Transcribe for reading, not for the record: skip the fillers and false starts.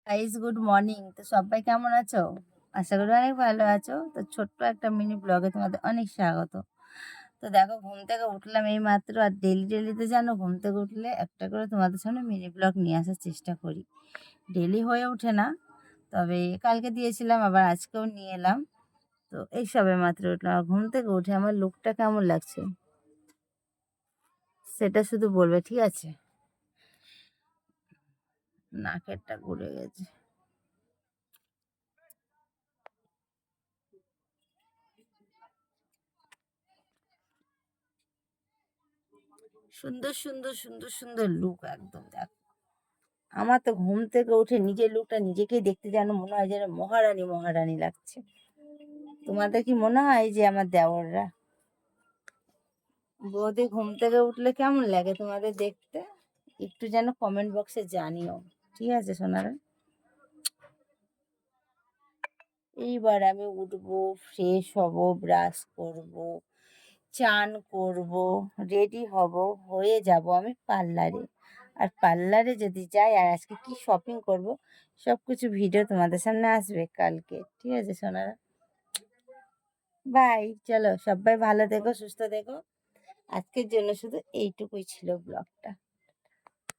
Guys, good morning. তো সবাই কেমন আছো? আশা করি অনেক ভালো আছো। তো ছোট্ট একটা মিনি ব্লগে তোমাদের অনেক স্বাগত। তো দেখো, ঘুম থেকে উঠলাম এই মাত্র। আর ডেলি ডেলি তো জানো, ঘুম থেকে উঠলে একটা করে তোমাদের সামনে মিনি ব্লগ নিয়ে আসার চেষ্টা করি। ডেলি হয়ে ওঠে না, তবে কালকে দিয়েছিলাম, আবার আজকেও নিয়ে এলাম। তো এই সবে মাত্র উঠলাম। আর ঘুম থেকে উঠে আমার লুকটা কেমন লাগছে সেটা শুধু বলবে, ঠিক আছে? নাকেরটা ঘুরে গেছে। সুন্দর সুন্দর সুন্দর সুন্দর লুক, একদম দেখো। আমার তো ঘুম থেকে উঠে নিজের লুকটা নিজেকেই দেখতে যেন মনে হয় যেন মহারানী মহারানী লাগছে। তোমাদের কি মনে হয় যে আমার দেওররা? বৌদি ঘুম থেকে উঠলে কেমন লাগে তোমাদের দেখতে? একটু যেন কমেন্ট বক্সে জানিও, ঠিক আছে সোনারা? এইবার আমি উঠবো, ফ্রেশ হব, ব্রাশ করব, চান করব, রেডি হব, হয়ে যাব আমি পার্লারে। আর পার্লারে যদি যাই আর আজকে কি শপিং করব, সব কিছু ভিডিও তোমাদের সামনে আসবে কালকে, ঠিক আছে সোনারা? বাই। চলো, সবাই ভালো থেকো, সুস্থ থেকো। আজকের জন্য শুধু এইটুকুই ছিল ব্লগটা।